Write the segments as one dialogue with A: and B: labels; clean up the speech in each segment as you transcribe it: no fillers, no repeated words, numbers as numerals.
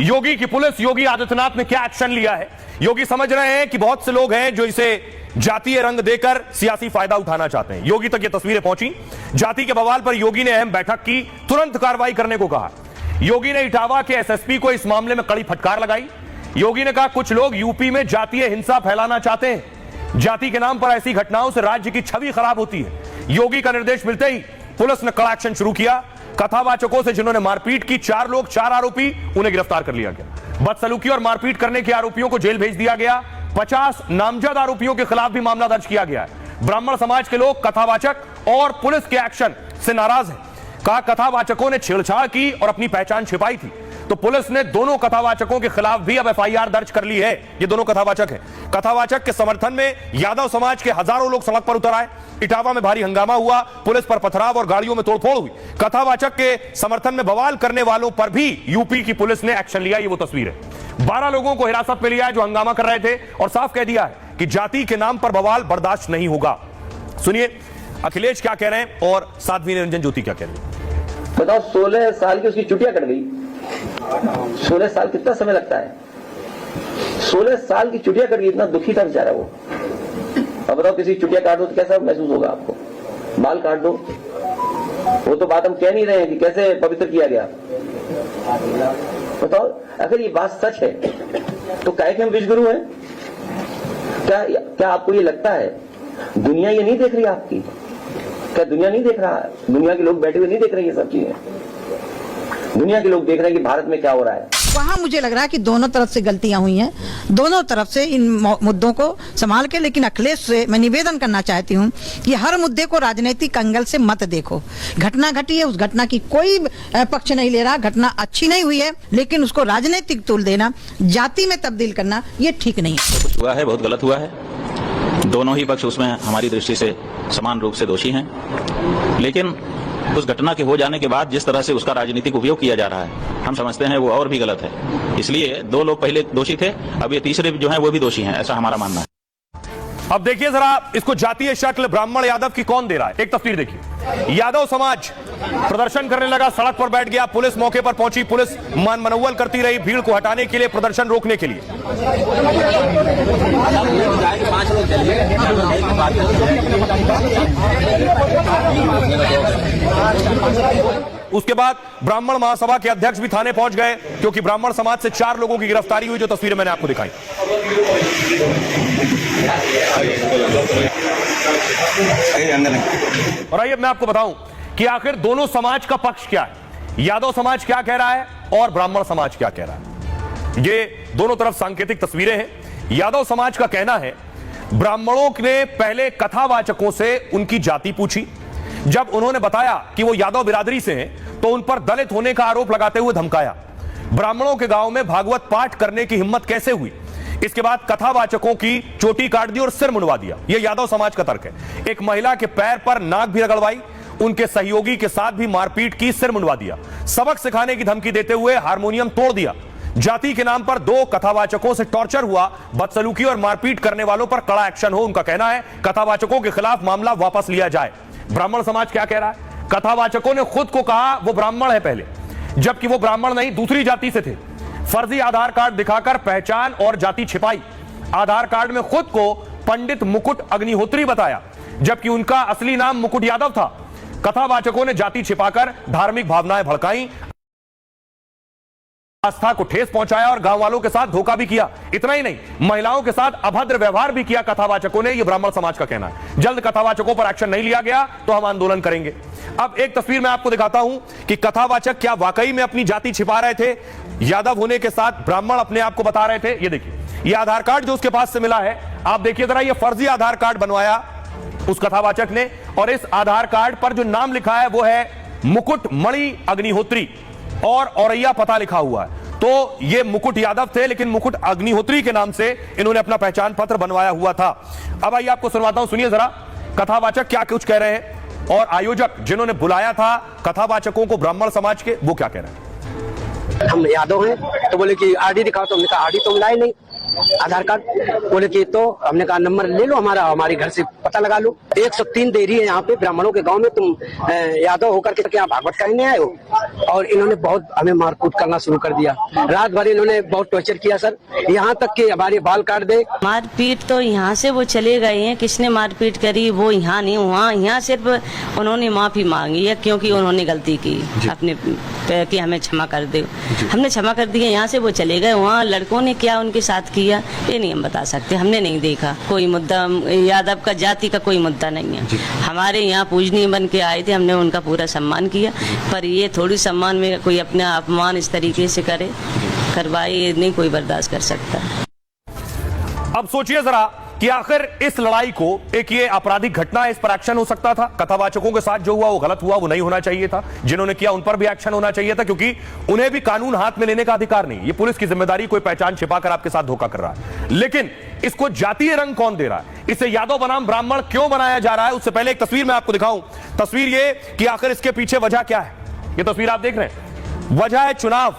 A: योगी की पुलिस, योगी आदित्यनाथ ने क्या एक्शन लिया है। योगी समझ रहे हैं कि बहुत से लोग हैं जो इसे जातीय रंग देकर सियासी फायदा उठाना चाहते हैं। योगी तक ये तस्वीरें पहुंची। जाति के बवाल पर योगी ने अहम बैठक की, तुरंत कार्रवाई करने को कहा। योगी ने इटावा के एसएसपी को इस मामले में कड़ी फटकार लगाई। योगी ने कहा कुछ लोग यूपी में जातीय हिंसा फैलाना चाहते हैं। जाति के नाम पर ऐसी घटनाओं से राज्य की छवि खराब होती है। योगी का निर्देश मिलते ही पुलिस ने कड़ा एक्शन शुरू किया। कथावाचकों से जिन्होंने मारपीट की 4 लोग, 4 आरोपी, उन्हें गिरफ्तार कर लिया गया। बदसलूकी और मारपीट करने के आरोपियों को जेल भेज दिया गया। 50 नामजद आरोपियों के खिलाफ भी मामला दर्ज किया गया है। ब्राह्मण समाज के लोग कथावाचक और पुलिस के एक्शन से नाराज हैं। कहा कथावाचकों ने छेड़छाड़ की और अपनी पहचान छिपाई थी, तो पुलिस ने दोनों कथावाचकों के खिलाफ भी अब एफआईआर दर्ज कर ली है। ये दोनों कथावाचक हैं। कथावाचक के समर्थन में यादव समाज के हजारों लोग सड़क पर उतर आए। इटावा में भारी हंगामा हुआ, पुलिस पर पथराव और गाड़ियों में तोड़फोड़ हुई। कथावाचक के समर्थन में बवाल करने वालों पर भी यूपी की पुलिस ने एक्शन लिया। ये वो तस्वीर है। 12 लोगों को हिरासत में लिया है जो हंगामा कर रहे थे और साफ कह दिया है कि जाति के नाम पर बवाल बर्दाश्त नहीं होगा। सुनिए अखिलेश क्या कह रहे हैं और साध्वी निरंजन ज्योति क्या कह रही है।
B: बताओ 16 साल की उसकी चुटिया कट गई। 16 साल कितना समय लगता है? 16 साल की चुटिया कट गई, इतना दुखी था बेचारा वो। अब बताओ किसी चुटिया काट दो तो कैसा महसूस होगा आपको? बाल काट दो, वो तो बात हम कह नहीं रहे हैं कि कैसे पवित्र किया गया। बताओ अगर ये बात सच है तो काहे के हम विश्वगुरु हैं? क्या आपको ये लगता है दुनिया ये नहीं देख रही आपकी? क्या दुनिया नहीं देख रहा है? दुनिया के लोग बैठे हुए नहीं देख रहे ये सब चीजें? दुनिया के लोग देख रहे हैं कि भारत में क्या हो रहा है।
C: वहाँ मुझे लग रहा है कि दोनों तरफ से गलतियां हुई हैं, दोनों तरफ से इन मुद्दों को संभाल के। लेकिन अखिलेश से मैं निवेदन करना चाहती हूँ कि हर मुद्दे को राजनीतिक एंगल से मत देखो। घटना घटी है, उस घटना की कोई पक्ष नहीं ले रहा। घटना अच्छी नहीं हुई है, लेकिन उसको राजनीतिक तूल देना, जाति में तब्दील करना, ये ठीक नहीं है।
D: कुछ हुआ है, बहुत गलत हुआ है। दोनों ही पक्ष उसमें हमारी दृष्टि से समान रूप से दोषी हैं, लेकिन उस घटना के हो जाने के बाद जिस तरह से उसका राजनीतिक उपयोग किया जा रहा है, हम समझते हैं वो और भी गलत है। इसलिए 2 लोग पहले दोषी थे, अब ये तीसरे जो हैं वो भी दोषी हैं, ऐसा हमारा मानना है।
A: अब देखिए जरा इसको जातीय शक्ल ब्राह्मण यादव की कौन दे रहा है। एक तस्वीर देखिए। यादव समाज प्रदर्शन करने लगा, सड़क पर बैठ गया। पुलिस मौके पर पहुंची। पुलिस मनोवल करती रही भीड़ को हटाने के लिए, प्रदर्शन रोकने के लिए। उसके बाद ब्राह्मण महासभा के अध्यक्ष भी थाने पहुंच गए, क्योंकि ब्राह्मण समाज से 4 लोगों की गिरफ्तारी हुई, जो तस्वीरें मैंने आपको दिखाई। और आइए मैं आपको बताऊं कि आखिर दोनों समाज का पक्ष क्या है। यादव समाज क्या कह रहा है और ब्राह्मण समाज क्या कह रहा है। ये दोनों तरफ सांकेतिक तस्वीरें हैं। यादव समाज का कहना है ब्राह्मणों ने पहले कथावाचकों से उनकी जाति पूछी। जब उन्होंने बताया कि वो यादव बिरादरी से हैं, तो उन पर दलित होने का आरोप लगाते हुए धमकाया। ब्राह्मणों के गांव में भागवत पाठ करने की हिम्मत कैसे हुई? इसके बाद कथावाचकों की चोटी काट दी और सिर मुंडवा दिया। यह यादव समाज का तर्क है। एक महिला के पैर पर नाक भी रगड़वाई, उनके सहयोगी के साथ भी मारपीट की, सिर मुंडवा दिया। सबक सिखाने की धमकी देते हुए हारमोनियम तोड़ दिया। जाति के नाम पर 2 कथावाचकों से टॉर्चर हुआ। बदसलूकी और मारपीट करने वालों पर कड़ा एक्शन हो। उनका कहना है कथावाचकों के खिलाफ मामला वापस लिया जाए। ब्राह्मण समाज क्या कह रहा है? कथावाचकों ने खुद को कहा वो ब्राह्मण है पहले, जबकि वो ब्राह्मण नहीं, दूसरी जाति से थे। फर्जी आधार कार्ड दिखाकर पहचान और जाति छिपाई। आधार कार्ड में खुद को पंडित मुकुट अग्निहोत्री बताया, जबकि उनका असली नाम मुकुट यादव था। कथावाचकों ने जाति छिपाकर धार्मिक भावनाएं भड़काई, आस्था को ठेस पहुंचाया और गांव वालों के साथ धोखा भी किया। इतना ही नहीं, महिलाओं के साथ अभद्र व्यवहार भी किया कथावाचकों ने। यह ब्राह्मण समाज का कहना है। जल्द कथावाचकों पर एक्शन नहीं लिया गया तो हम आंदोलन करेंगे। अब एक तस्वीर मैं आपको दिखाता हूं कि कथावाचक क्या वाकई में अपनी जाति छिपा रहे थे। यादव होने के साथ ब्राह्मण अपने आप को बता रहे थे। ये देखिए, यह आधार कार्ड जो उसके पास से मिला है, आप देखिए जरा, यह फर्जी आधार कार्ड बनवाया उस कथावाचक ने, और इस आधार कार्ड पर जो नाम लिखा है वो है मुकुट मणि अग्निहोत्री और औरैया पता लिखा हुआ है। तो ये मुकुट यादव थे, लेकिन मुकुट अग्निहोत्री के नाम से इन्होंने अपना पहचान पत्र बनवाया हुआ था। अब आइए आपको सुनवाता हूं, सुनिए जरा कथावाचक क्या कुछ कह रहे हैं और आयोजक जिन्होंने बुलाया था कथावाचकों को ब्राह्मण समाज के, वो क्या कह रहे हैं।
E: हम यादव हैं तो बोले कि आरडी दिखाओ, तो हमने कहा आरडी तो मिलाई नहीं। आधार कार्ड। बोले कि तो हमने कहा नंबर ले लो हमारा, हमारे घर से पता लगा लो। 103 देरी है यहाँ पे ब्राह्मणों के गांव में, तुम यादव होकर के क्या भागवत कहने आए हो? और इन्होंने बहुत हमें मारकूट करना शुरू कर दिया। रात भर इन्होंने बहुत टॉर्चर किया सर, यहाँ तक कि हमारे बाल काट दे।
F: मारपीट तो यहाँ से वो चले गए हैं, किसने मारपीट करी वो यहाँ नहीं, वहाँ यहाँ सिर्फ उन्होंने माफी मांगी है क्योंकि उन्होंने गलती की अपने कि हमें क्षमा कर दे। हमने क्षमा कर दिया, यहाँ से वो चले गए। वहाँ लड़कों ने क्या उनके साथ किया ये नहीं हम बता सकते, हमने नहीं देखा। कोई मुद्दा यादव का जाति का कोई मुद्दा नहीं है। हमारे यहाँ पूजनीय बन के आए थे, हमने उनका पूरा सम्मान किया, पर ये थोड़ी सम्मान में कोई अपना अपमान इस तरीके से करे करवाए, ये नहीं कोई बर्दाश्त कर सकता।
A: अब सोचिए जरा कि आखिर इस लड़ाई को एक ये आपराधिक घटना है, इस पर एक्शन हो सकता था। कथावाचकों के साथ जो हुआ वो गलत हुआ, वो नहीं होना चाहिए था। जिन्होंने किया उन पर भी एक्शन होना चाहिए था, क्योंकि उन्हें भी कानून हाथ में लेने का अधिकार नहीं। ये पुलिस की जिम्मेदारी, कोई पहचान छिपाकर आपके साथ धोखा कर रहा है। लेकिन इसको जातीय रंग कौन दे रहा है? इसे यादव बनाम ब्राह्मण क्यों बनाया जा रहा है? उससे पहले एक तस्वीर मैं आपको दिखाऊं। तस्वीर ये कि आखिर इसके पीछे वजह क्या है। ये तस्वीर आप देख रहे हैं, वजह है चुनाव।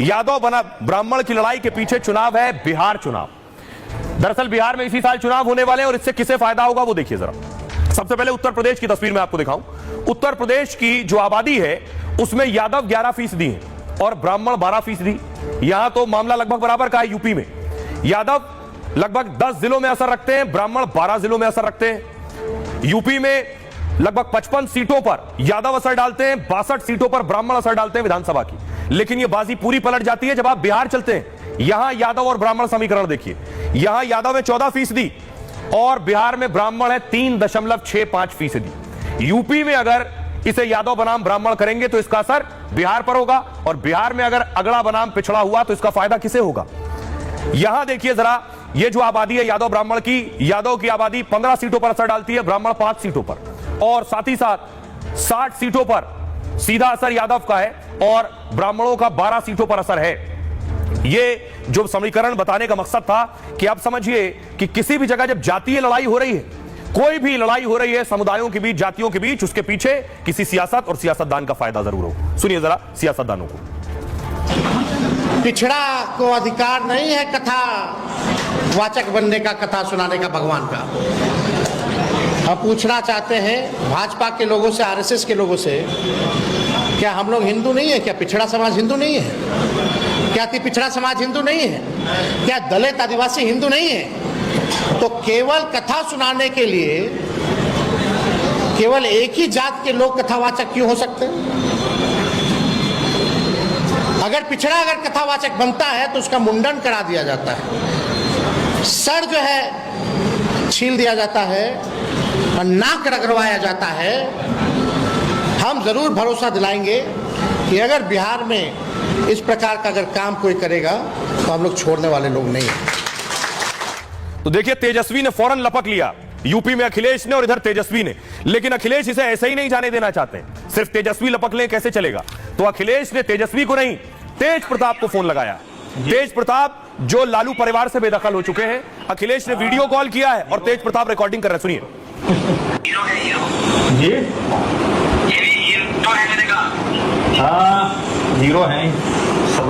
A: यादव बना ब्राह्मण की लड़ाई के पीछे चुनाव है, बिहार चुनाव। दरअसल बिहार में इसी साल चुनाव होने वाले हैं और इससे किसे फायदा होगा वो देखिए जरा। सबसे पहले उत्तर प्रदेश की तस्वीर मैं आपको दिखाऊं। उत्तर प्रदेश की जो आबादी है उसमें यादव 11% है और ब्राह्मण 12%। यहां तो मामला लगभग बराबर का है। यूपी में यादव लगभग 10 जिलों में असर रखते हैं, ब्राह्मण 12 जिलों में असर रखते हैं। यूपी में लगभग 55 सीटों पर यादव असर डालते हैं, 62 सीटों पर ब्राह्मण असर डालते हैं विधानसभा की। लेकिन यह बाजी पूरी पलट जाती है जब आप बिहार चलते हैं। यहां यादव और ब्राह्मण समीकरण देखिए, यहां यादव है 14% और बिहार में ब्राह्मण है 3.65%। यूपी में अगर इसे यादव बनाम ब्राह्मण करेंगे तो इसका असर बिहार पर होगा, और बिहार में अगर अगड़ा बनाम पिछड़ा हुआ तो इसका फायदा किसे होगा? यहां देखिए जरा, ये जो आबादी है यादव ब्राह्मण की, यादव की आबादी 15 सीटों पर असर डालती है, ब्राह्मण 5 सीटों पर, और साथ ही साथ 60 सीटों पर सीधा असर यादव का है और ब्राह्मणों का 12 सीटों पर असर है। ये जो समीकरण बताने का मकसद था कि आप समझिए कि किसी भी जगह जब जातीय लड़ाई हो रही है, कोई भी लड़ाई हो रही है समुदायों के बीच, जातियों के बीच, उसके पीछे किसी सियासत और सियासतदान का फायदा जरूर हो। सुनिए जरा सियासतदानों को।
G: पिछड़ा को अधिकार नहीं है कथा वाचक बनने का, कथा सुनाने का भगवान का। हम पूछना चाहते हैं भाजपा के लोगों से, आरएसएस के लोगों से, क्या हम लोग हिंदू नहीं है? क्या पिछड़ा समाज हिंदू नहीं है? क्या पिछड़ा समाज हिंदू नहीं है? क्या दलित आदिवासी हिंदू नहीं है? तो केवल कथा सुनाने के लिए केवल एक ही जात के लोग कथावाचक क्यों हो सकते हैं? अगर पिछड़ा अगर कथावाचक बनता है तो उसका मुंडन करा दिया जाता है, सर जो है छील दिया जाता है और नाक रगड़वाया जाता है। हम जरूर भरोसा दिलाएंगे कि अगर बिहार में इस प्रकार का अगर काम कोई करेगा तो हम लोग छोड़ने वाले लोग नहीं हैं।
A: तो देखिए तेजस्वी ने फौरन लपक लिया, यूपी में अखिलेश ने और इधर तेजस्वी ने। लेकिन अखिलेश इसे ऐसे ही नहीं जाने देना चाहते, सिर्फ तेजस्वी लपक लें कैसे चलेगा। तो अखिलेश ने तेजस्वी को नहीं, तेज प्रताप को फोन लगाया। तेज प्रताप जो लालू परिवार से बेदखल हो चुके हैं, अखिलेश ने वीडियो कॉल किया है और तेज प्रताप रिकॉर्डिंग कर रहे हैं। सुनिए।
H: जी हाँ हीरो हैं सब।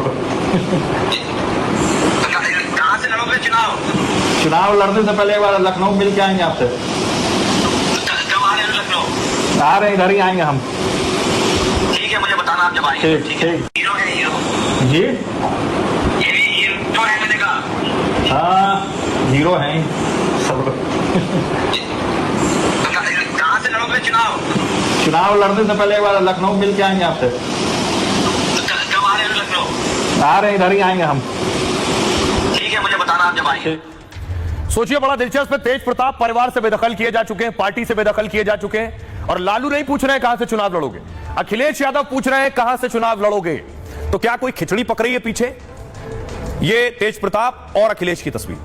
I: कहाँ से लड़ोगे
H: चुनाव लड़ने से पहले एक बार लखनऊ मिल के आएंगे आपसे।
I: कब आ रहे हैं लखनऊ?
H: आ रहे इधर ही आएंगे हम।
I: ठीक है, मुझे बताना आप जब आएंगे।
H: ठीक ठीक।
I: हीरो है हीरो।
H: जी
I: हीरो है मैंने कहा।
H: हाँ हीरो हैं सब।
I: कहाँ से लड़ोगे
H: चुनाव लड़ने से पहले एक बार लखनऊ मिल के आएंगे आपसे।
I: कब आ रहे हैं लखनऊ?
H: आ रहे इधर ही आएंगे हम।
I: ठीक है, मुझे बताना आप जब आएंगे।
A: सोचिए बड़ा दिलचस्प है, तेज प्रताप परिवार से बेदखल किए जा चुके हैं, पार्टी से बेदखल किए जा चुके हैं, और लालू नहीं पूछ रहे हैं कहां से चुनाव लड़ोगे, अखिलेश यादव पूछ रहे हैं कहां से चुनाव लड़ोगे। तो क्या कोई खिचड़ी पक रही है पीछे? ये तेज प्रताप और अखिलेश की तस्वीर।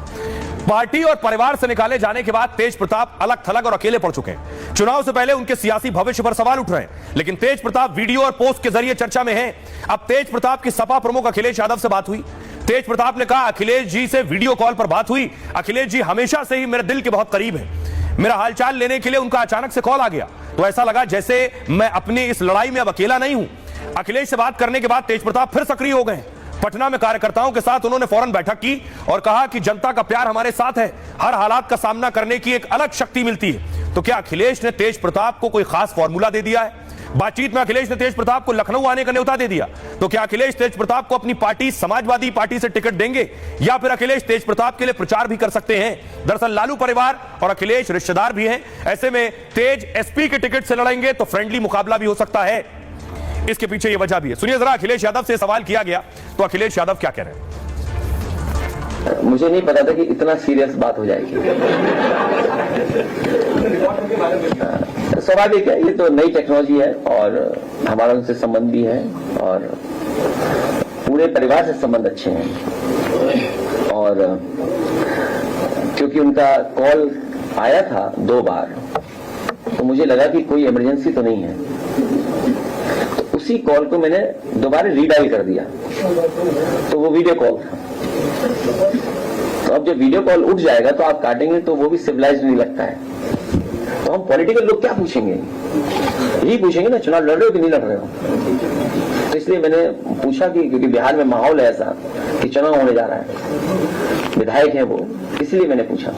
A: पार्टी और परिवार से निकाले जाने के बाद तेज प्रताप अलग थलग और अकेले पड़ चुके हैं। चुनाव से पहले उनके सियासी भविष्य पर सवाल उठ रहे हैं, लेकिन तेज प्रताप वीडियो और पोस्ट के जरिए चर्चा में हैं। अब तेज प्रताप की सपा प्रमुख अखिलेश यादव से बात हुई। तेज प्रताप ने कहा अखिलेश जी से वीडियो कॉल पर बात हुई। अखिलेश जी हमेशा से ही मेरे दिल के बहुत करीब हैं। मेरा हालचाल लेने के लिए उनका अचानक से कॉल आ गया तो ऐसा लगा जैसे मैं अपनी इस लड़ाई में अब अकेला नहीं हूं। अखिलेश से बात करने के बाद तेज प्रताप फिर सक्रिय हो गए। पटना में कार्यकर्ताओं के साथ उन्होंने फौरन बैठक की और कहा कि जनता का प्यार हमारे साथ है, हर हालात का सामना करने की एक अलग शक्ति मिलती है। तो क्या अखिलेश ने तेज प्रताप को कोई खास फॉर्मूला दे दिया है? बातचीत में अखिलेश ने तेज प्रताप को लखनऊ आने का न्योता दे दिया। तो क्या अखिलेश तेज प्रताप को अपनी पार्टी समाजवादी पार्टी से टिकट देंगे या फिर अखिलेश तेज प्रताप के लिए प्रचार भी कर सकते हैं? दरअसल लालू परिवार और अखिलेश रिश्तेदार भी हैं, ऐसे में तेज एसपी के टिकट से लड़ेंगे तो फ्रेंडली मुकाबला भी हो सकता है। इसके पीछे यह वजह भी है। सुनिए जरा, अखिलेश यादव से सवाल किया गया तो अखिलेश यादव क्या कह रहे हैं।
B: मुझे नहीं पता था कि इतना सीरियस बात हो जाएगी। स्वाभाविक है, ये तो नई टेक्नोलॉजी है और हमारा उनसे संबंध भी है और पूरे परिवार से संबंध अच्छे हैं। और क्योंकि उनका कॉल आया था 2 बार, तो मुझे लगा कि कोई इमरजेंसी तो नहीं है, तो उसी कॉल को मैंने दोबारा रीडायल कर दिया, तो वो वीडियो कॉल था। तो अब जब वीडियो कॉल उठ जाएगा तो आप काटेंगे तो वो भी सिविलाइज्ड नहीं लगता है। तो हम पॉलिटिकल लोग क्या पूछेंगे? यही पूछेंगे ना, चुनाव लड़ रहे हो कि नहीं लड़ रहे हो। तो इसलिए मैंने पूछा कि क्योंकि बिहार में माहौल है ऐसा कि चुनाव होने जा रहा है, विधायक है वो, इसलिए मैंने पूछा।